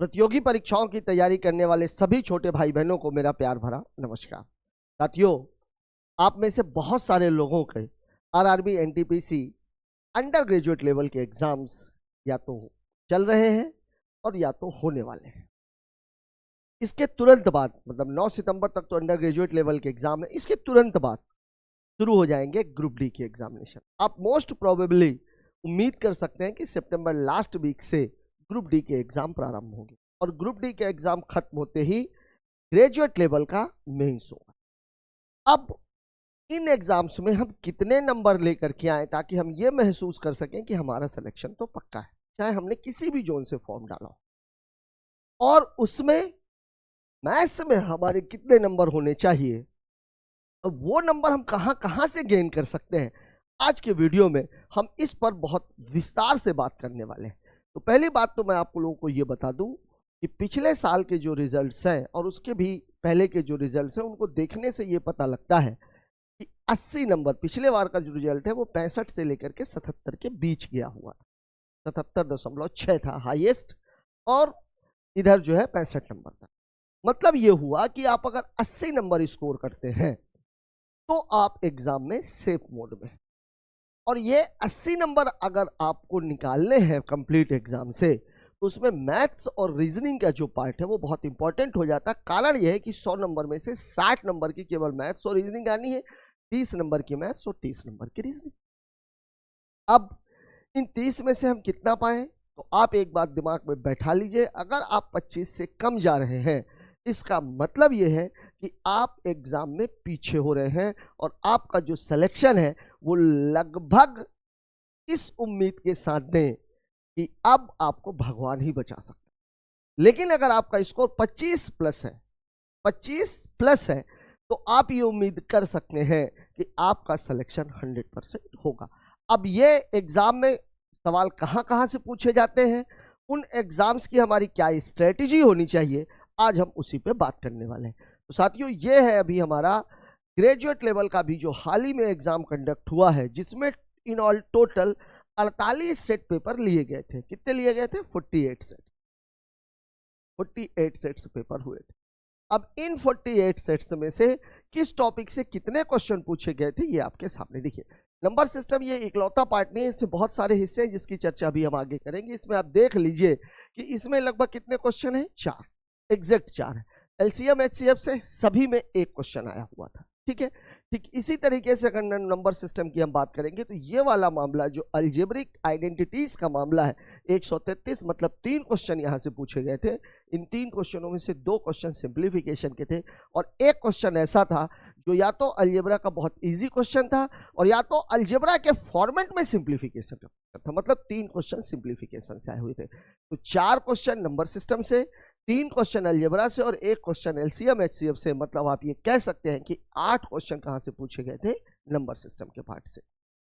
प्रतियोगी परीक्षाओं की तैयारी करने वाले सभी छोटे भाई बहनों को मेरा प्यार भरा नमस्कार। साथियों, आप में से बहुत सारे लोगों के RRB NTPC under graduate level के एग्जाम्स या तो चल रहे हैं और या तो होने वाले हैं। इसके तुरंत बाद मतलब 9 सितंबर तक तो अंडर ग्रेजुएट लेवल के एग्जाम है। इसके तुरंत बाद शुरू हो जाएंगे ग्रुप डी के एग्जामिनेशन। आप मोस्ट प्रोबेबली उम्मीद कर सकते हैं कि सितंबर लास्ट वीक से ग्रुप डी के एग्जाम प्रारंभ होंगे और ग्रुप डी के एग्जाम खत्म होते ही ग्रेजुएट लेवल का मेंस होगा। अब इन एग्जाम्स में हम कितने नंबर लेकर के आए ताकि हम ये महसूस कर सकें कि हमारा सिलेक्शन तो पक्का है, चाहे हमने किसी भी जोन से फॉर्म डाला हो। और उसमें मैथ्स में हमारे कितने नंबर होने चाहिए, अब वो नंबर हम कहां से गेन कर सकते हैं, आज के वीडियो में हम इस पर बहुत विस्तार से बात करने वाले हैं। तो पहली बात तो मैं आप लोगों को ये बता दूं कि पिछले साल के जो रिजल्ट्स हैं और उसके भी पहले के जो रिजल्ट्स हैं उनको देखने से ये पता लगता है कि 80 नंबर पिछले बार का जो रिजल्ट है वो 65 से लेकर के 77 के बीच गया हुआ था। 77.6 था हाईएस्ट और इधर जो है 65 नंबर था। मतलब ये हुआ कि आप अगर 80 नंबर स्कोर करते हैं तो आप एग्जाम में सेफ मोड में। और ये 80 नंबर अगर आपको निकालने हैं कंप्लीट एग्जाम से तो उसमें मैथ्स और रीजनिंग का जो पार्ट है वो बहुत इंपॉर्टेंट हो जाता है। कारण यह है कि 100 नंबर में से 60 नंबर की केवल मैथ्स और रीजनिंग आनी है, 30 नंबर की मैथ्स और 30 नंबर की रीजनिंग। अब इन 30 में से हम कितना पाएं, तो आप एक बात दिमाग में बैठा लीजिए, अगर आप 25 से कम जा रहे हैं इसका मतलब यह है कि आप एग्जाम में पीछे हो रहे हैं और आपका जो सिलेक्शन है वो लगभग इस उम्मीद के साथ दें कि अब आपको भगवान ही बचा सकते हैं। लेकिन अगर आपका स्कोर 25 प्लस है, 25 प्लस है, तो आप ये उम्मीद कर सकते हैं कि आपका सिलेक्शन 100% होगा। अब ये एग्जाम में सवाल कहां से पूछे जाते हैं, उन एग्जाम्स की हमारी क्या स्ट्रेटेजी होनी चाहिए, आज हम उसी पे बात करने वाले हैं। तो साथियों, ये है अभी हमारा ग्रेजुएट लेवल का भी जो हाल ही में एग्जाम कंडक्ट हुआ है, जिसमें in all total 48 set paper लिए गए थे। कितने लिए गए थे? 48 सेट। 48 सेट्स पेपर हुए थे। अब इन 48 सेट्स में से किस टॉपिक से कितने क्वेश्चन पूछे गए थे ये आपके सामने देखिए। नंबर सिस्टम ये इकलौता पार्ट नहीं है, इससे बहुत सारे हिस्से हैं जिसकी चर्चा अभी हम आगे करेंगे। इसमें आप देख लीजिए कि इसमें लगभग कितने क्वेश्चन है? 4, एग्जैक्ट 4 है। एलसीएम एचसीएफ से सभी में एक क्वेश्चन आया हुआ था। ठीक है, ठीक इसी तरीके से अगर नंबर सिस्टम की हम बात करेंगे तो ये वाला मामला जो अलजेब्रिक आइडेंटिटीज का मामला है, 133 मतलब 3 क्वेश्चन यहाँ से पूछे गए थे। इन 3 क्वेश्चनों में से 2 क्वेश्चन सिंप्लीफिकेशन के थे और एक क्वेश्चन ऐसा था जो या तो अलजेब्रा का बहुत इजी क्वेश्चन था और या तो अलजेब्रा के फॉर्मेट में सिंप्लीफिकेशन का था। मतलब 3 क्वेश्चन सिंप्लीफिकेशन से आए हुए थे। तो 4 क्वेश्चन नंबर सिस्टम से, 3 क्वेश्चन अलजेब्रा से और 1 क्वेश्चन एलसीएम एचसीएफ से। मतलब आप ये कह सकते हैं कि 8 क्वेश्चन कहां से पूछे गए थे? नंबर सिस्टम के पार्ट से।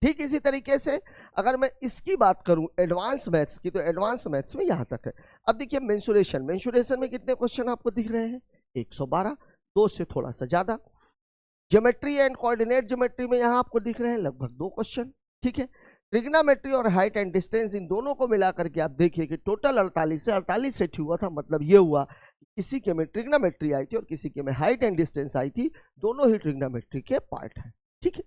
ठीक इसी तरीके से अगर मैं इसकी बात करूं एडवांस मैथ्स की, तो एडवांस मैथ्स में यहां तक है। अब देखिए मेंसुरेशन में कितने क्वेश्चन आपको दिख रहे हैं? 112, 2 से थोड़ा सा ज्यादा। ज्योमेट्री एंड कोऑर्डिनेट ज्योमेट्री में यहां आपको दिख रहे हैं लगभग 2 क्वेश्चन। ठीक है, ट्रिग्नोमेट्री और हाइट एंड डिस्टेंस इन दोनों को मिला करके आप देखिए कि टोटल 48 सेट हुआ था। मतलब ये हुआ कि किसी के में ट्रिग्नोमेट्री आई थी और किसी के में हाइट एंड डिस्टेंस आई थी, दोनों ही ट्रिग्नोमेट्री के पार्ट हैं। ठीक है,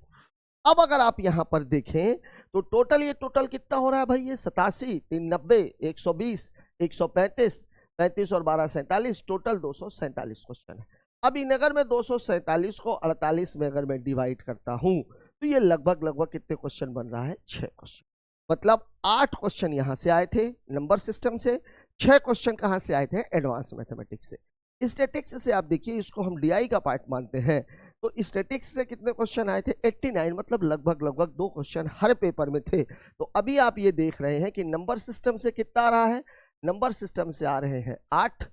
अब अगर आप यहां पर देखें तो टोटल ये टोटल कितना हो रहा है भाई? ये 87, 390, 120, 135, 35 और 12 47, टोटल 247 क्वेश्चन है। अब इन अगर मैं 247 को 48 में अगर मैं डिवाइड करता हूं तो ये लगभग कितने क्वेश्चन बन रहा है? 6 क्वेश्चन। मतलब 8 क्वेश्चन यहां से आए थे नंबर सिस्टम से, 6 क्वेश्चन कहां से आए थे? एडवांस मैथमेटिक्स से। स्टैटिक्स से आप देखिए, इसको हम डीआई का पार्ट मानते हैं, तो स्टैटिक्स से कितने क्वेश्चन आए थे? 89। मतलब लगभग 2 क्वेश्चन हर पेपर में थे। तो अभी आप ये देख रहे हैं कि नंबर सिस्टम से कितना आ रहा है? नंबर सिस्टम से आ रहे हैं 8।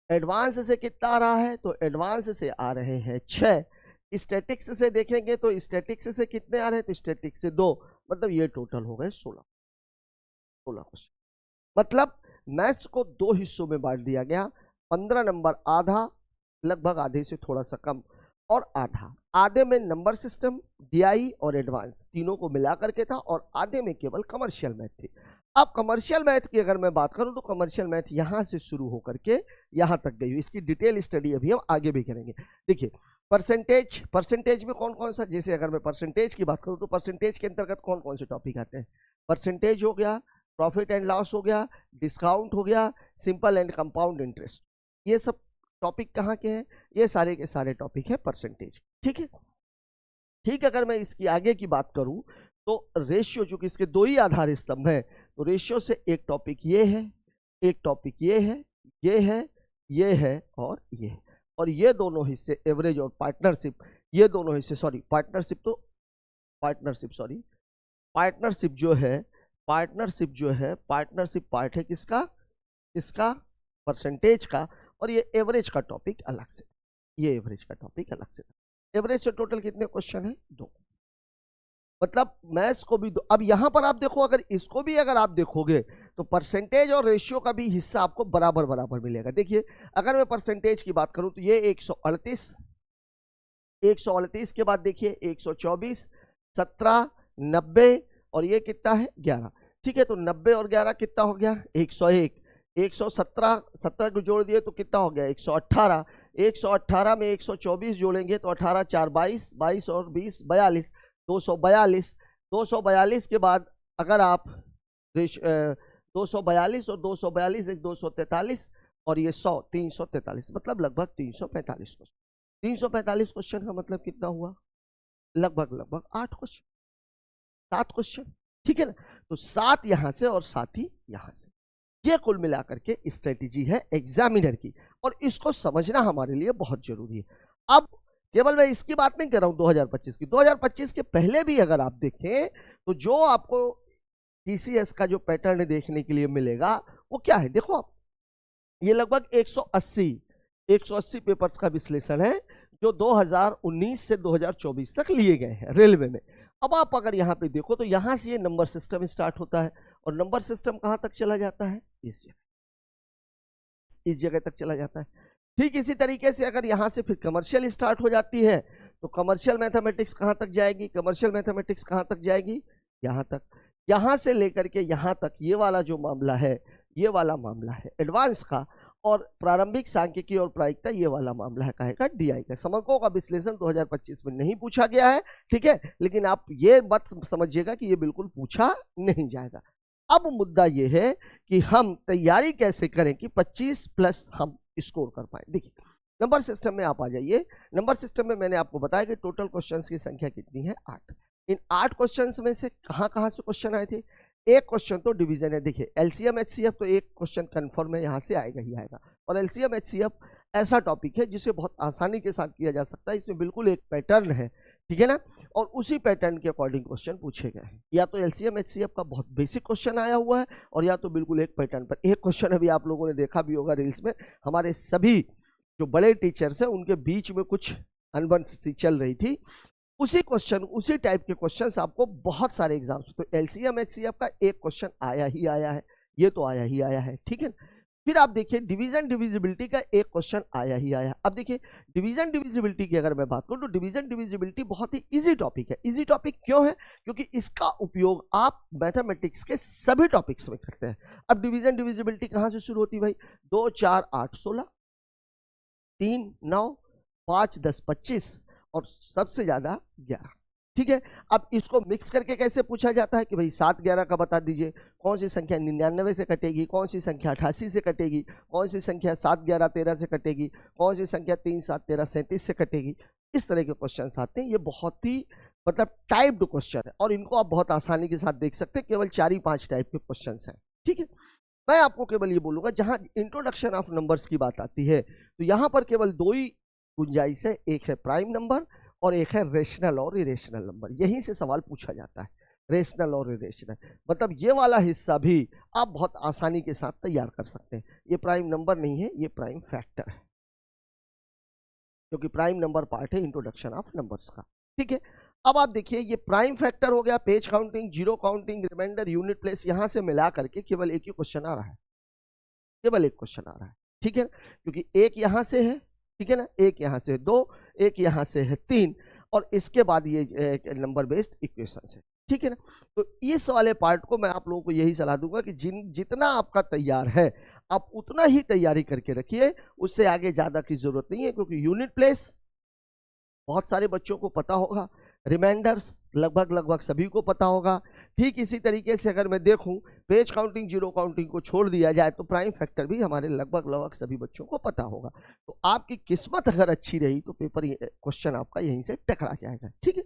एडवांस से कितना आ रहा है? तो एडवांस से आ रहे हैं 6। स्टैटिक्स से देखेंगे तो स्टैटिक्स से कितने आ रहे हैं? तो स्टैटिक्स से 2। मतलब ये टोटल हो गए 16 क्वेश्चन। मतलब मैथ्स को 2 हिस्सों में बांट दिया गया। 15 नंबर आधा, लगभग आधे से थोड़ा सा कम, और आधे में नंबर सिस्टम, डीआई और एडवांस तीनों को मिला करके था और आधे में केवल कमर्शियल मैथ थी। अब कमर्शियल मैथ की अगर मैं बात करूं तो कमर्शियल मैथ यहां से शुरू होकर के यहां तक गई, इसकी डिटेल स्टडी अभी हम आगे भी करेंगे। देखिए परसेंटेज में कौन कौन सा, जैसे अगर मैं परसेंटेज की बात करूं तो परसेंटेज के अंतर्गत कौन कौन से टॉपिक आते हैं, परसेंटेज हो गया, प्रॉफिट एंड लॉस हो गया, डिस्काउंट हो गया, सिंपल एंड कंपाउंड इंटरेस्ट, ये सब टॉपिक कहाँ के हैं, ये सारे के सारे टॉपिक है परसेंटेज। ठीक है, ठीक, अगर मैं इसकी आगे की बात करूं तो रेशियो, चूंकि इसके दो ही आधार स्तंभ हैं, तो रेशियो से एक टॉपिक ये है, एक टॉपिक ये है, ये है, ये है और ये है, और ये दोनों हिस्से एवरेज और पार्टनरशिप, ये दोनों हिस्से पार्टनरशिप पार्ट है किसका परसेंटेज का, और ये एवरेज का टॉपिक अलग से, ये एवरेज का टॉपिक अलग से। एवरेज से टोटल कितने क्वेश्चन है, 2, मतलब मैथ्स को भी 2। अब यहां पर आप देखो, अगर इसको भी अगर आप देखोगे तो परसेंटेज और रेशियो का भी हिस्सा आपको बराबर बराबर मिलेगा। देखिए अगर मैं परसेंटेज की बात करूं तो ये 138 के बाद देखिए 124, 17, 90 और ये कितना है 11। ठीक है, तो 90 और 11 कितना हो गया 101, 117, 17 को जोड़ दिए तो कितना हो गया 118, 118 में 124 जोड़ेंगे तो 18 4 22, 22 और 20 42, 242 के बाद अगर आप 242 और 242 एक 243 और ये 100 343, मतलब लगभग 345 क्वेश्चन। 345 क्वेश्चन का मतलब कितना हुआ, लगभग 8 क्वेश्चन, 7 क्वेश्चन। ठीक है ना, तो 7 यहां से और 7 ही यहां से, ये कुल मिलाकर के स्ट्रेटेजी है एग्जामिनर की, और इसको समझना हमारे लिए बहुत जरूरी है। अब केवल मैं इसकी बात नहीं कर रहा हूं 2025 की, 2025 के पहले भी अगर आप देखें तो जो आपको टीसीएस का जो पैटर्न देखने के लिए मिलेगा वो क्या है, देखो आप, ये लगभग 180 पेपर्स का विश्लेषण है जो 2019 से 2024 तक लिए गए हैं रेलवे में। अब आप अगर यहाँ पे देखो तो यहां से ये नंबर सिस्टम स्टार्ट होता है, और नंबर सिस्टम कहां तक चला जाता है, इस जगह तक चला जाता है। ठीक इसी तरीके से अगर यहां से फिर कमर्शियल स्टार्ट हो जाती है तो कमर्शियल मैथमेटिक्स कहां तक जाएगी, कमर्शियल मैथमेटिक्स कहां तक जाएगी, यहां तक। यहां से लेकर के यहां तक ये वाला जो मामला है, ये वाला मामला है एडवांस का, और प्रारंभिक सांख्यिकी और प्रायिकता ये वाला मामला है कहेगा डीआई का। समकों का विश्लेषण 2025 में नहीं पूछा गया है, ठीक है, लेकिन आप ये मत समझिएगा कि ये बिल्कुल पूछा नहीं जाएगा। अब मुद्दा ये है कि हम तैयारी कैसे करें कि 25+ हम स्कोर कर पाए। देखिए नंबर सिस्टम में आप आ जाइए। नंबर सिस्टम में मैंने आपको बताया कि टोटल क्वेश्चंस की संख्या कितनी है, 8। इन 8 क्वेश्चंस में से कहां से क्वेश्चन आए थे, एक क्वेश्चन तो डिवीजन है। देखिए एलसीएम एचसीएफ तो एक क्वेश्चन कंफर्म है, यहां से आएगा ही आएगा, और एलसीएम एचसीएफ ऐसा टॉपिक है जिसे बहुत आसानी के साथ किया जा सकता है। इसमें बिल्कुल एक पैटर्न है, ठीक है ना, और उसी पैटर्न के अकॉर्डिंग क्वेश्चन पूछे गए हैं। या तो एलसीएम एचसीएफ का बहुत बेसिक क्वेश्चन आया हुआ है, और या तो बिल्कुल एक पैटर्न पर। एक क्वेश्चन अभी आप लोगों ने देखा भी होगा रील्स में, हमारे सभी जो बड़े टीचर्स हैं उनके बीच में कुछ अनबन सी चल रही थी, उसी क्वेश्चन उसी टाइप के क्वेश्चंस आपको बहुत सारे एग्जाम्स, तो एलसीएम एचसीएफ का एक क्वेश्चन आया ही आया है, ये तो आया ही आया है, ठीक है। फिर आप देखिए डिवीजन डिविजिबिलिटी का एक क्वेश्चन आया ही आया। अब देखिए डिवीजन डिविजिबिलिटी की अगर मैं बात करूं तो डिवीजन डिविजिबिलिटी बहुत ही इजी टॉपिक है। इजी टॉपिक क्यों है, क्योंकि इसका उपयोग आप मैथमेटिक्स के सभी टॉपिक्स में करते हैं। अब डिवीजन डिविजिबिलिटी कहां से शुरू होती है भाई, 2 4 8 16, 3 9, 5 10 25 और सबसे ज्यादा 11, ठीक है। अब इसको मिक्स करके कैसे पूछा जाता है कि भाई 7 11 का बता दीजिए, कौन सी संख्या 99 से कटेगी, कौन सी संख्या 88 से कटेगी, कौन सी संख्या 7 11 13 से कटेगी, कौन सी संख्या 3 7 13 37 से कटेगी। इस तरह के क्वेश्चन आते हैं। ये बहुत ही मतलब टाइप्ड क्वेश्चन है, और इनको आप बहुत आसानी के साथ देख सकते हैं। केवल 4 ही 5 टाइप के क्वेश्चन हैं, ठीक है। मैं आपको केवल ये बोलूंगा, जहां इंट्रोडक्शन ऑफ नंबर्स की बात आती है तो यहां पर केवल 2 ही गुंजाइश है, एक है प्राइम नंबर और एक है रेशनल और इरेशनल नंबर। यहीं से सवाल पूछा जाता है, रेशनल और इरेशनल, मतलब ये वाला हिस्सा भी आप बहुत आसानी के साथ तैयार कर सकते हैं। ये प्राइम नंबर नहीं है, ये प्राइम फैक्टर है, क्योंकि प्राइम नंबर पार्ट है इंट्रोडक्शन ऑफ नंबर्स का, ठीक है। अब आप देखिए ये प्राइम फैक्टर हो गया, page counting, zero counting, remainder, unit place, यहां से मिला करके केवल एक ही क्वेश्चन आ रहा है, केवल एक क्वेश्चन आ रहा है, ठीक है, क्योंकि एक यहां से है, ठीक है ना, एक यहां से 2, एक यहां से है 3, और इसके बाद ये नंबर बेस्ड इक्वेशन है। ठीक है ना। तो इस वाले पार्ट को मैं आप लोगों को यही सलाह दूंगा कि जितना आपका तैयार है आप उतना ही तैयारी करके रखिए, उससे आगे ज्यादा की जरूरत नहीं है, क्योंकि यूनिट प्लेस बहुत सारे बच्चों को पता होगा, रिमाइंडर्स लगभग लगभग सभी को पता होगा। ठीक इसी तरीके से अगर मैं देखूं पेज काउंटिंग, जीरो काउंटिंग को छोड़ दिया जाए तो प्राइम फैक्टर भी हमारे लगभग लगभग सभी बच्चों को पता होगा। तो आपकी किस्मत अगर अच्छी रही तो पेपर क्वेश्चन आपका यहीं से टकरा जाएगा। ठीक है,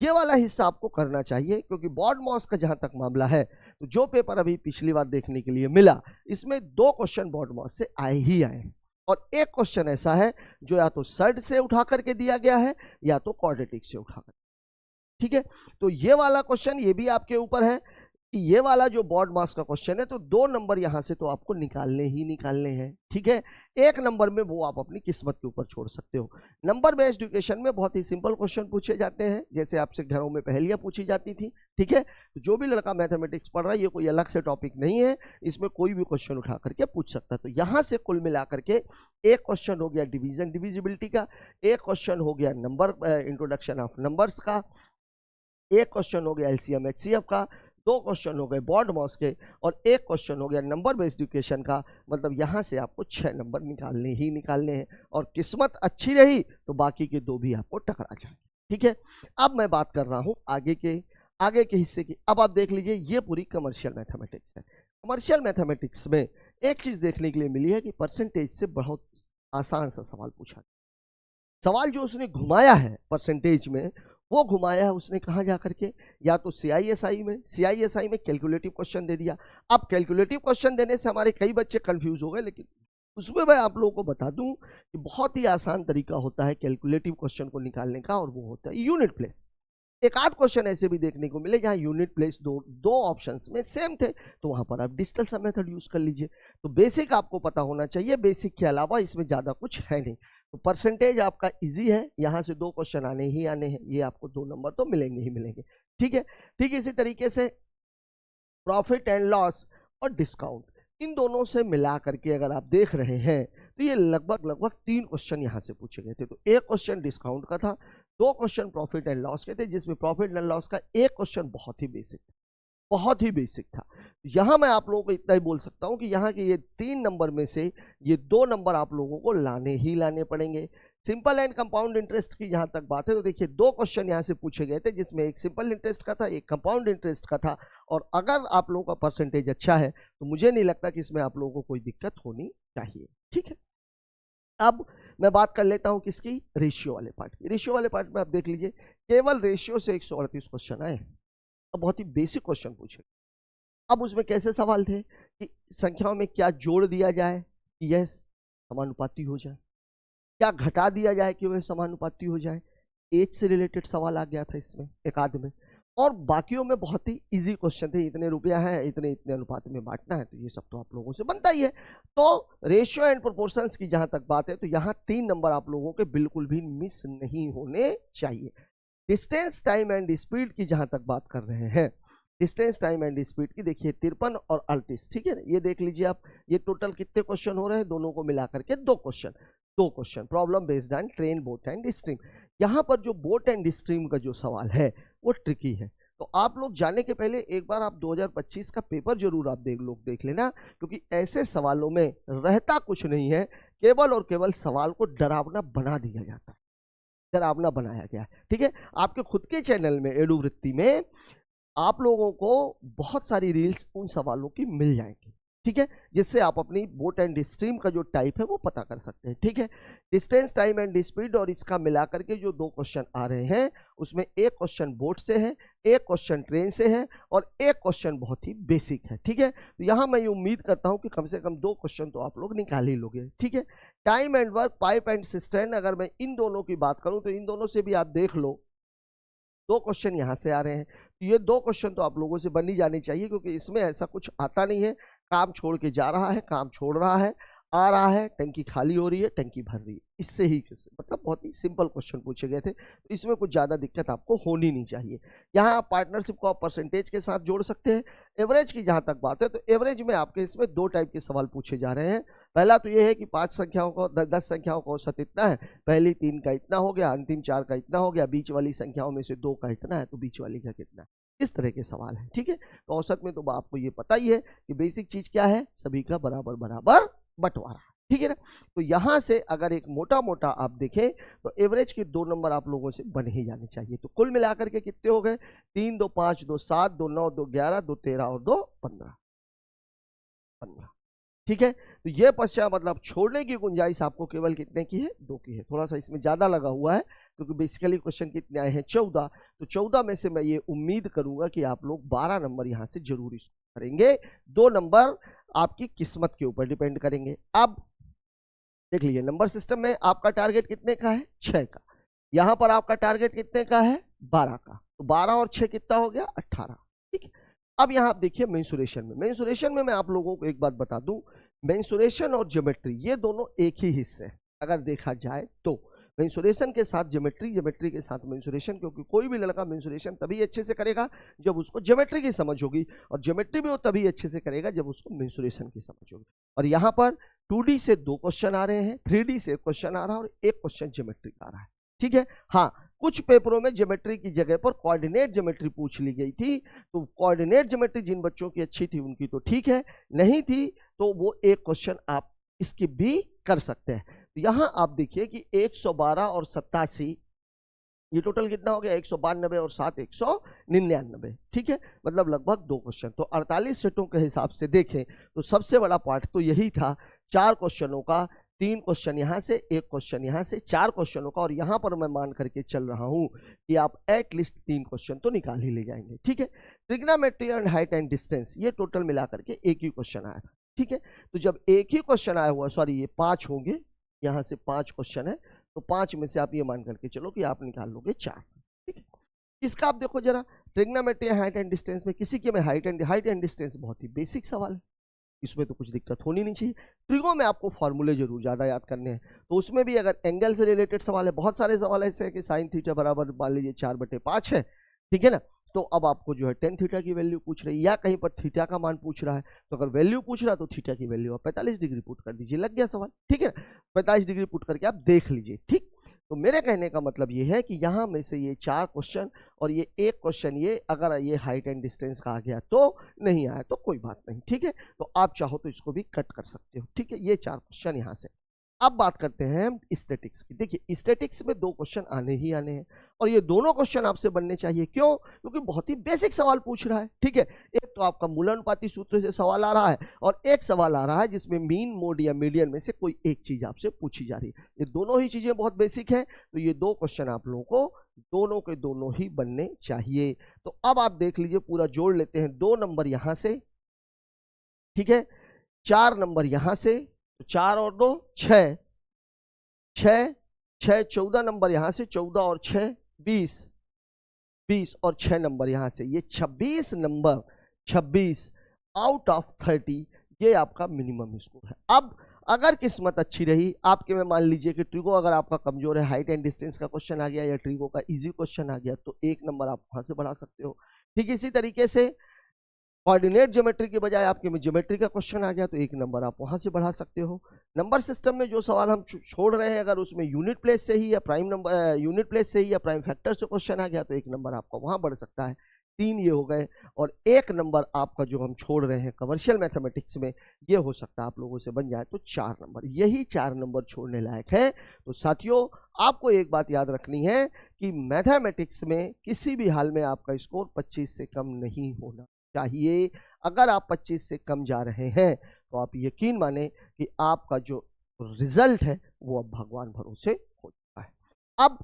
ये वाला हिस्सा आपको करना चाहिए, क्योंकि बॉर्ड मॉस का जहां तक मामला है तो जो पेपर अभी पिछली बार देखने के लिए मिला इसमें 2 क्वेश्चन बॉर्ड मॉस से आए ही आए, और एक क्वेश्चन ऐसा है जो या तो सर्ड से उठा करके दिया गया है या तो क्वाड्रेटिक से उठा कर। ठीक है, तो ये वाला क्वेश्चन ये भी आपके ऊपर है कि ये वाला जो बॉर्ड मास का क्वेश्चन है तो 2 नंबर यहां से तो आपको निकालने ही निकालने हैं। ठीक है, 1 नंबर में वो आप अपनी किस्मत के ऊपर छोड़ सकते हो। नंबर बेस्ड एजुकेशन में बहुत ही सिंपल क्वेश्चन पूछे जाते हैं, जैसे आपसे घरों में पहेलियां पूछी जाती थी। ठीक है, तो जो भी लड़का मैथमेटिक्स पढ़ रहा है ये कोई अलग से टॉपिक नहीं है, इसमें कोई भी क्वेश्चन उठा करके पूछ सकता है। तो यहां से कुल मिला करके एक क्वेश्चन हो गया डिवीजन डिविजिबिलिटी का, एक क्वेश्चन हो गया नंबर इंट्रोडक्शन ऑफ नंबर्स का, एक क्वेश्चन हो गया एलसीएम एचसीएफ का, 2 क्वेश्चन हो गए बॉर्ड मॉस के, और एक क्वेश्चन हो गया नंबर बेस्ड एजुकेशन का। मतलब यहां से आपको 6 नंबर निकालने ही निकालने हैं, और किस्मत अच्छी रही तो बाकी के 2 भी आपको टकरा जाएंगे। ठीक है, अब मैं बात कर रहा हूं आगे के हिस्से की। अब आप देख लीजिए ये पूरी कमर्शियल मैथमेटिक्स है। कमर्शियल मैथमेटिक्स में एक चीज देखने के लिए मिली है कि परसेंटेज से बहुत आसान सा सवाल पूछा। सवाल जो उसने घुमाया है परसेंटेज में, वो घुमाया है उसने कहाँ जा करके, या तो सीआईएसआई में कैलकुलेटिव क्वेश्चन दे दिया। अब कैलकुलेटिव क्वेश्चन देने से हमारे कई बच्चे कंफ्यूज हो गए, लेकिन उसमें मैं आप लोगों को बता दूं कि बहुत ही आसान तरीका होता है कैलकुलेटिव क्वेश्चन को निकालने का, और वो होता है यूनिट प्लेस। एक आध क्वेश्चन ऐसे भी देखने को मिले जहां यूनिट प्लेस दो ऑप्शंस में सेम थे, तो वहां पर आप डिजिटल सम मेथड यूज कर लीजिए। तो बेसिक आपको पता होना चाहिए, बेसिक के अलावा इसमें ज्यादा कुछ है नहीं। तो परसेंटेज आपका इजी है, यहां से 2 क्वेश्चन आने ही आने हैं, ये आपको 2 नंबर तो मिलेंगे ही मिलेंगे। ठीक है, ठीक इसी तरीके से प्रॉफिट एंड लॉस और डिस्काउंट, इन दोनों से मिला करके अगर आप देख रहे हैं तो ये लगभग लगभग 3 क्वेश्चन यहाँ से पूछे गए थे। तो एक क्वेश्चन डिस्काउंट का था, 2 क्वेश्चन प्रॉफिट एंड लॉस के थे, जिसमें प्रॉफिट एंड लॉस का एक क्वेश्चन बहुत ही बेसिक था। यहां मैं आप लोगों को इतना ही बोल सकता हूं कि यहाँ के ये 3 नंबर में से ये 2 नंबर आप लोगों को लाने ही लाने पड़ेंगे। सिंपल एंड कंपाउंड इंटरेस्ट की जहां तक बात है तो देखिए 2 क्वेश्चन यहां से पूछे गए थे, जिसमें एक सिंपल इंटरेस्ट का था, एक कंपाउंड इंटरेस्ट का था। और अगर आप लोगों का परसेंटेज अच्छा है तो मुझे नहीं लगता कि इसमें आप लोगों को कोई दिक्कत होनी चाहिए। ठीक है, अब मैं बात कर लेता हूं किसकी, रेशियो वाले पार्ट की। रेशियो वाले पार्ट में आप देख लीजिए केवल रेशियो से 138 क्वेश्चन आए। अब बहुत ही बेसिक क्वेश्चन पूछे। अब उसमें कैसे सवाल थे कि संख्याओं में क्या जोड़ दिया जाए कि यह समानुपाती हो जाए, क्या घटा दिया जाए कि वह समानुपाती हो जाए। एज से रिलेटेड सवाल आ गया था इसमें एक आध में, और बाकियों में बहुत ही इजी क्वेश्चन थे। इतने रुपया है, इतने अनुपात में बांटना है, तो ये सब तो आप लोगों से बनता ही है। तो रेशियो एंड प्रोपोर्शंस की जहां तक बात है तो यहाँ 3 नंबर आप लोगों के बिल्कुल भी मिस नहीं होने चाहिए। डिस्टेंस टाइम एंड स्पीड की जहां तक बात कर रहे हैं, डिस्टेंस टाइम एंड स्पीड की देखिए 53 और 38। ठीक है, ये देख लीजिए आप, ये टोटल कितने क्वेश्चन हो रहे हैं, दोनों को मिला करके 2 question problem based on train, boat and stream. यहाँ पर जो बोट एंड स्ट्रीम का जो सवाल है वो ट्रिकी है। तो आप लोग जाने के पहले एक बार आप 2025 का पेपर जरूर आप देख लेना, क्योंकि ऐसे सवालों में रहता कुछ नहीं है, केवल और केवल सवाल को डरावना बना दिया जाता है, डरावना बनाया गया है। ठीक है, आपके खुद के चैनल में एडुवृत्ति में आप लोगों को बहुत सारी रील्स उन सवालों की मिल जाएंगी। ठीक है, जिससे आप अपनी बोट एंड स्ट्रीम का जो टाइप है वो पता कर सकते हैं। ठीक है, डिस्टेंस टाइम एंड स्पीड और इसका मिलाकर के जो 2 क्वेश्चन आ रहे हैं उसमें एक क्वेश्चन बोट से है, एक क्वेश्चन ट्रेन से है, और एक क्वेश्चन बहुत ही बेसिक है। ठीक है, तो यहां मैं ये उम्मीद करता हूं कि कम से कम 2 क्वेश्चन तो आप लोग निकाल ही लोगे। ठीक है, time and work, pipe and cistern, अगर मैं इन दोनों की बात करूं तो इन दोनों से भी आप देख लो 2 क्वेश्चन यहां से आ रहे हैं। तो ये 2 क्वेश्चन तो आप लोगों से बन ही जाने चाहिए, क्योंकि इसमें ऐसा कुछ आता नहीं है, काम छोड़ के जा रहा है, काम छोड़ रहा है, आ रहा है, टंकी खाली हो रही है, टंकी भर रही है, इससे ही मतलब बहुत ही सिंपल क्वेश्चन पूछे गए थे। तो इसमें कुछ ज़्यादा दिक्कत आपको होनी नहीं चाहिए। यहाँ आप पार्टनरशिप को आप परसेंटेज के साथ जोड़ सकते हैं। एवरेज की जहाँ तक बात है तो एवरेज में आपके इसमें 2 टाइप के सवाल पूछे जा रहे हैं। पहला तो ये है कि 5 संख्याओं को 10 संख्याओं का औसत इतना है, पहली 3 का इतना हो गया, अंतिम 4 का इतना हो गया, बीच वाली संख्याओं में से 2 का इतना है, तो बीच वाली का कितना है। इस तरह के सवाल हैं, ठीक है। तो औसत में तो आपको ये पता ही है कि बेसिक चीज क्या है, सभी का बराबर बराबर बंटवारा, ठीक है ना। तो यहां से अगर एक मोटा मोटा आप देखें तो एवरेज के 2 नंबर आप लोगों से बन ही जाने चाहिए। तो कुल मिलाकर के कितने हो गए, 3 2 5 2 7 2 9 2 11 2 13 और 2 15, ठीक है। तो ये पश्चात मतलब छोड़ने की गुंजाइश आपको केवल कितने की है, 2 की है। थोड़ा सा इसमें ज्यादा लगा हुआ है क्योंकि बेसिकली क्वेश्चन कितने आए हैं, 14। तो 14 में से मैं ये उम्मीद करूंगा कि आप लोग 12 नंबर यहां से जरूर इसको करेंगे। 2 नंबर आपकी किस्मत के ऊपर डिपेंड करेंगे। अब देख लीजिए, नंबर सिस्टम में आपका टारगेट कितने का है, 6 का। यहां पर आपका टारगेट कितने का है, 12 का। तो 12 और 6 कितना हो गया, 18, ठीक है। अब यहां आप देखिए मेंसुरेशन में मैं आप लोगों को एक बात बता दूं, मेंसुरेशन और ज्योमेट्री ये दोनों एक ही हिस्से हैं अगर देखा जाए तो। मेंसुरेशन के साथ ज्योमेट्री, ज्योमेट्री के साथ मेंसुरेशन, क्योंकि कोई भी लड़का मेंसुरेशन तभी अच्छे से करेगा जब उसको ज्योमेट्री की समझ होगी, और ज्योमेट्री भी वो तभी अच्छे से करेगा जब उसको मेंसुरेशन की समझ होगी। और यहाँ पर 2D से 2 क्वेश्चन आ रहे हैं, 3D से 1 क्वेश्चन आ रहा है और 1 क्वेश्चन ज्योमेट्री का आ रहा है, ठीक है। हाँ, कुछ पेपरों में ज्योमेट्री की जगह पर कोऑर्डिनेट ज्योमेट्री पूछ ली गई थी, तो कोऑर्डिनेट ज्योमेट्री जिन बच्चों की अच्छी थी उनकी तो ठीक है, नहीं थी तो वो 1 क्वेश्चन आप स्किप भी कर सकते हैं। तो यहां आप देखिए कि 112 और 87 ये टोटल कितना हो गया, 192 और 7 199, ठीक है। मतलब लगभग 2 क्वेश्चन। तो 48 सेटों के हिसाब से देखें तो सबसे बड़ा पार्ट तो यही था, 4 क्वेश्चनों का, 3 क्वेश्चन यहाँ से, 1 क्वेश्चन यहाँ से, 4 क्वेश्चनों का। और यहाँ पर मैं मान करके चल रहा हूँ कि आप एटलीस्ट 3 क्वेश्चन तो निकाल ही ले जाएंगे, ठीक है। Trigonometry and height and distance ये टोटल मिला करके एक ही क्वेश्चन आया था, ठीक है। तो जब एक ही क्वेश्चन आया हुआ, सॉरी ये 5 होंगे, यहाँ से 5 क्वेश्चन है, तो 5 में से आप ये मान करके चलो कि आप निकाल लोगे 4, ठीक है। इसका आप देखो जरा, ट्रिग्नोमेट्री हाइट एंड डिस्टेंस में किसी के में हाइट एंड डिस्टेंस बहुत ही बेसिक सवाल है, इसमें तो कुछ दिक्कत होनी नहीं चाहिए। ट्रिगो में आपको फॉर्मूले जरूर ज़्यादा याद करने हैं, तो उसमें भी अगर एंगल से रिलेटेड सवाल है, बहुत सारे सवाल ऐसे हैं कि साइन थीटा बराबर मान लीजिए 4/5 है, ठीक है ना। तो अब आपको जो है टेन थीटा की वैल्यू पूछ रही है या कहीं पर थीटा का मान पूछ रहा है, तो अगर वैल्यू पूछ रहा है तो थीटा की वैल्यू आप 45 डिग्री पुट कर दीजिए, लग गया सवाल, ठीक है। 45 डिग्री पुट करके आप देख लीजिए, ठीक। तो मेरे कहने का मतलब ये है कि यहाँ में से ये 4 क्वेश्चन और ये 1 क्वेश्चन, ये अगर ये हाइट एंड डिस्टेंस का आ गया तो नहीं आया तो कोई बात नहीं, ठीक है। तो आप चाहो तो इसको भी कट कर सकते हो, ठीक है। ये 4 क्वेश्चन यहाँ से। अब बात करते हैं स्टैटिक्स की। देखिए स्टैटिक्स में 2 क्वेश्चन आने ही आने हैं और ये दोनों क्वेश्चन आपसे बनने चाहिए, क्यों? क्योंकि बहुत ही बेसिक सवाल पूछ रहा है, ठीक है। एक तो आपका मूलानुपाती सूत्र से सवाल आ रहा है और एक सवाल आ रहा है जिसमें मीन, मोड या मीडियन में से कोई एक चीज आपसे पूछी जा रही है। ये दोनों ही चीजें बहुत बेसिक है, तो ये 2 क्वेश्चन आप लोगों को दोनों के दोनों ही बनने चाहिए। तो अब आप देख लीजिए, पूरा जोड़ लेते हैं, 2 नंबर यहां से, ठीक है, 4 नंबर यहां से, तो 4 और 2 6, 6 6 14 नंबर यहां से, 14 और 6 20, 20 और 6 नंबर यहां से, ये 26 नंबर, 26 आउट ऑफ 30 ये आपका मिनिमम स्कोर है। अब अगर किस्मत अच्छी रही आपके में, मान लीजिए कि ट्रिगो अगर आपका कमजोर है, हाइट एंड डिस्टेंस का क्वेश्चन आ गया या ट्रिगो का इजी क्वेश्चन आ गया, तो 1 नंबर आप वहां से बढ़ा सकते हो, ठीक। इसी तरीके से कोऑर्डिनेट ज्योमेट्री के बजाय आपके में ज्योमेट्री का क्वेश्चन आ गया तो 1 नंबर आप वहां से बढ़ा सकते हो। नंबर सिस्टम में जो सवाल हम छोड़ रहे हैं, अगर उसमें यूनिट प्लेस से ही या प्राइम नंबर, यूनिट प्लेस से ही या प्राइम फैक्टर से क्वेश्चन आ गया तो 1 नंबर आपका वहां बढ़ सकता है। 3 ये हो गए, और 1 नंबर आपका जो हम छोड़ रहे हैं कमर्शियल मैथमेटिक्स में, ये हो सकता है आप लोगों से बन जाए तो 4 नंबर, यही 4 नंबर छोड़ने लायक है। तो साथियों आपको एक बात याद रखनी है कि मैथमेटिक्स में किसी भी हाल में आपका स्कोर 25 से कम नहीं होना चाहिए। अगर आप 25 से कम जा रहे हैं तो आप यकीन माने कि आपका जो रिजल्ट है वो अब भगवान भरोसे हो चुका है। अब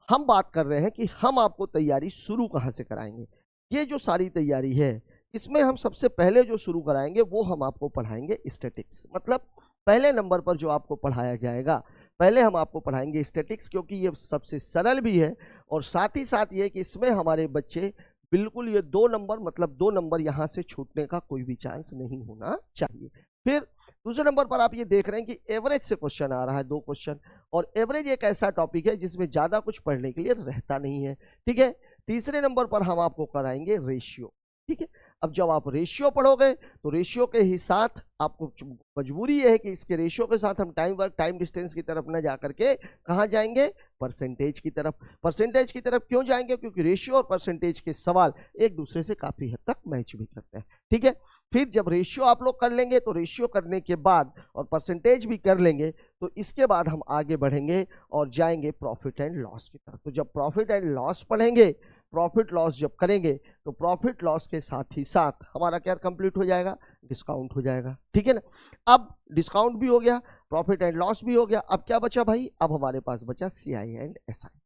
हम बात कर रहे हैं कि हम आपको तैयारी शुरू कहां से कराएंगे। ये जो सारी तैयारी है इसमें हम सबसे पहले जो शुरू कराएंगे वो हम आपको पढ़ाएंगे स्टैटिक्स। मतलब पहले नंबर पर जो आपको पढ़ाया जाएगा, पहले हम आपको पढ़ाएंगे स्टैटिक्स, क्योंकि ये सबसे सरल भी है और साथ ही साथ ये कि इसमें हमारे बच्चे बिल्कुल ये 2 नंबर, मतलब 2 नंबर यहां से छूटने का कोई भी चांस नहीं होना चाहिए। फिर दूसरे नंबर पर आप ये देख रहे हैं कि एवरेज से क्वेश्चन आ रहा है, 2 क्वेश्चन, और एवरेज एक ऐसा टॉपिक है जिसमें ज्यादा कुछ पढ़ने के लिए रहता नहीं है, ठीक है। तीसरे नंबर पर हम आपको कराएंगे रेशियो, ठीक है। अब जब आप रेशियो पढ़ोगे तो रेशियो के ही साथ आपको मजबूरी ये है कि इसके रेशियो के साथ हम टाइम वर्क टाइम डिस्टेंस की तरफ न जा करके कहाँ जाएंगे, परसेंटेज की तरफ। परसेंटेज की तरफ क्यों जाएंगे, क्योंकि रेशियो और परसेंटेज के सवाल एक दूसरे से काफी हद तक मैच भी करते हैं। ठीक है, फिर जब रेशियो आप लोग कर लेंगे तो रेशियो करने के बाद और परसेंटेज भी कर लेंगे तो इसके बाद हम आगे बढ़ेंगे और जाएंगे प्रॉफिट एंड लॉस की तरफ। तो जब प्रॉफिट एंड लॉस पढ़ेंगे, प्रॉफिट लॉस जब करेंगे तो प्रॉफिट लॉस के साथ ही साथ हमारा क्या कंप्लीट हो जाएगा, डिस्काउंट हो जाएगा। ठीक है ना, अब डिस्काउंट भी हो गया, प्रॉफिट एंड लॉस भी हो गया, अब क्या बचा भाई, अब हमारे पास बचा सीआई एंड एसआई।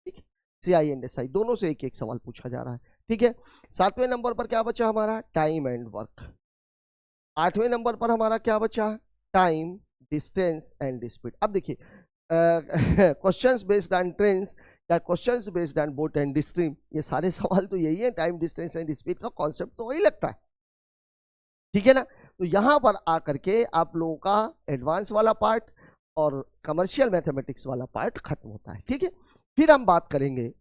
ठीक है, सीआई एंड एसआई दोनों से एक एक सवाल पूछा जा रहा है। ठीक है, 7वें नंबर पर क्या बचा हमारा, टाइम एंड वर्क। 8वें नंबर पर हमारा क्या बचा, टाइम, डिस्टेंस एंड स्पीड। अब देखिए क्वेश्चंस बेस्ड ऑन ट्रेंड्स या questions based on boat and stream, ये सारे सवाल तो यही है, टाइम, डिस्टेंस एंड स्पीड का कॉन्सेप्ट तो वही लगता है। ठीक है ना, तो यहां पर आकर के आप लोगों का एडवांस वाला पार्ट और कमर्शियल मैथमेटिक्स वाला पार्ट खत्म होता है। ठीक है, फिर हम बात करेंगे,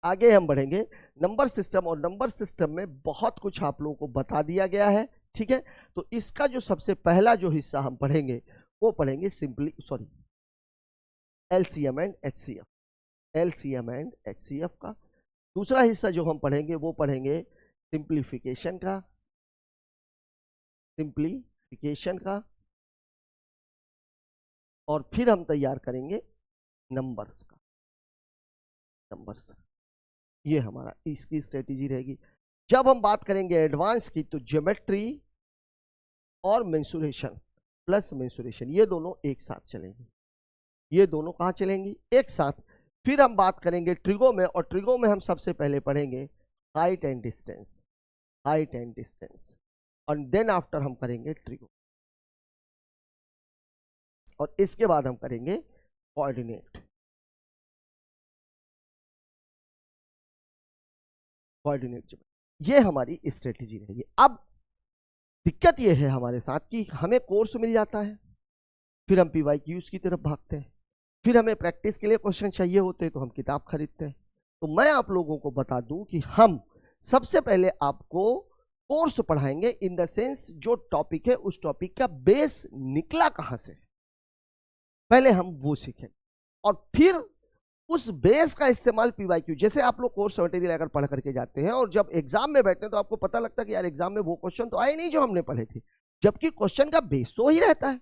आगे हम बढ़ेंगे नंबर सिस्टम, और नंबर सिस्टम में बहुत कुछ आप लोगों को बता दिया गया है। ठीक है, तो इसका जो सबसे पहला जो हिस्सा हम पढ़ेंगे वो पढ़ेंगे simply LCM and HCF, LCM and HCF का। दूसरा हिस्सा जो हम पढ़ेंगे वो पढ़ेंगे सिंप्लीफिकेशन का, सिंप्लीफिकेशन का, और फिर हम तैयार करेंगे नंबर्स का, नंबर्स। ये हमारा इसकी स्ट्रेटेजी रहेगी। जब हम बात करेंगे एडवांस की तो ज्योमेट्री और मेंसुरेशन प्लस मेंसुरेशन, ये दोनों एक साथ चलेंगे, ये दोनों कहाँ चलेंगी, एक साथ। फिर हम बात करेंगे ट्रिगो में, और ट्रिगो में हम सबसे पहले पढ़ेंगे height and distance, height and distance, और देन आफ्टर हम करेंगे ट्रिगो, और इसके बाद हम करेंगे कोऑर्डिनेट, कोऑर्डिनेट। ये हमारी स्ट्रेटेजी रहेगी। अब दिक्कत ये है हमारे साथ कि हमें कोर्स मिल जाता है, फिर हम पीवाईक्यूज की तरफ भागते हैं, फिर हमें प्रैक्टिस के लिए क्वेश्चन चाहिए होते हैं तो हम किताब खरीदते हैं। तो मैं आप लोगों को बता दूं कि हम सबसे पहले आपको कोर्स पढ़ाएंगे, इन द सेंस जो टॉपिक है उस टॉपिक का बेस निकला कहां से, पहले हम वो सीखेंगे, और फिर उस बेस का इस्तेमाल पीवाईक्यू, जैसे आप लोग कोर्स मटेरियल अगर पढ़ करके जाते हैं और जब एग्जाम में बैठते हैं तो आपको पता लगता है कि यार एग्जाम में वो क्वेश्चन तो आए नहीं जो हमने पढ़े थे, जबकि क्वेश्चन का बेस तो वही रहता है,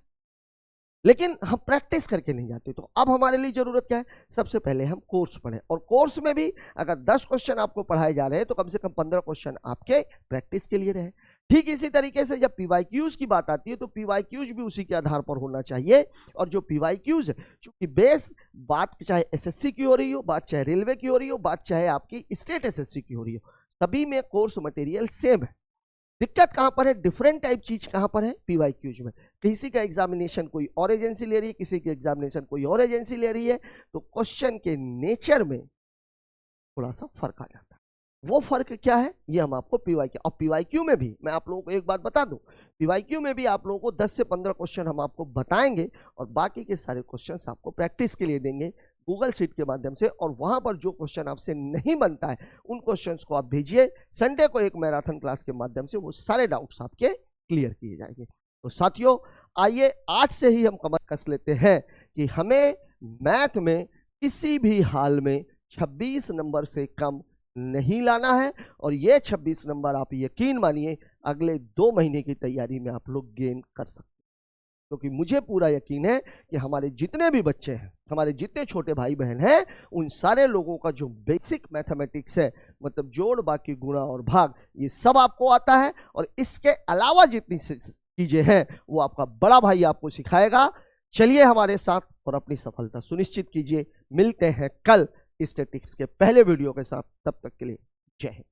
लेकिन हम प्रैक्टिस करके नहीं जाते। तो अब हमारे लिए जरूरत क्या है, सबसे पहले हम कोर्स पढ़ें, और कोर्स में भी अगर 10 क्वेश्चन आपको पढ़ाए जा रहे हैं तो कम से कम 15 क्वेश्चन आपके प्रैक्टिस के लिए रहे। ठीक इसी तरीके से जब पीवाईक्यूज की बात आती है तो पीवाईक्यूज भी उसी के आधार पर होना चाहिए, और जो पीवाईक्यूज है चूंकि बेस, बात चाहे एसएससी की हो रही हो, बात चाहे रेलवे की हो रही हो, बात चाहे आपकी स्टेट एसएससी की हो रही हो, सभी में कोर्स मटेरियल सेम है। दिक्कत कहां पर है, डिफरेंट टाइप चीज कहां पर है, पीवाईक्यूज में। किसी का एग्जामिनेशन कोई और एजेंसी ले रही है, किसी की एग्जामिनेशन कोई और एजेंसी ले रही है, तो क्वेश्चन के नेचर में थोड़ा सा फर्क आ जाता है। वो फर्क क्या है ये हम आपको पीवाईक्यू, और पीवाईक्यू में भी मैं आप लोगों को एक बात बता दूं, पीवाईक्यू में भी आप लोगों को 10 से 15 क्वेश्चन हम आपको बताएंगे, और बाकी के सारे क्वेश्चंस आपको प्रैक्टिस के लिए देंगे गूगल शीट के माध्यम से, और वहां पर जो क्वेश्चन आपसे नहीं बनता है उन क्वेश्चंस को आप भेजिए। संडे को एक मैराथन क्लास के माध्यम से वो सारे डाउट्स आपके क्लियर किए जाएंगे। तो साथियों आइए आज से ही हम कमर कस लेते हैं कि हमें मैथ में किसी भी हाल में 26 नंबर से कम नहीं लाना है, और ये 26 नंबर आप यकीन मानिए अगले 2 महीने की तैयारी में आप लोग गेन कर सकते हैं, क्योंकि मुझे पूरा यकीन है कि हमारे जितने भी बच्चे हैं, हमारे जितने छोटे भाई बहन हैं, उन सारे लोगों का जो बेसिक मैथमेटिक्स है, मतलब जोड़ बाकी गुणा और भाग, ये सब आपको आता है, और इसके अलावा जितनी चीजें हैं वो आपका बड़ा भाई आपको सिखाएगा। चलिए हमारे साथ और अपनी सफलता सुनिश्चित कीजिए। मिलते हैं कल स्टैटिस्टिक्स के पहले वीडियो के साथ, तब तक के लिए जय हिंद।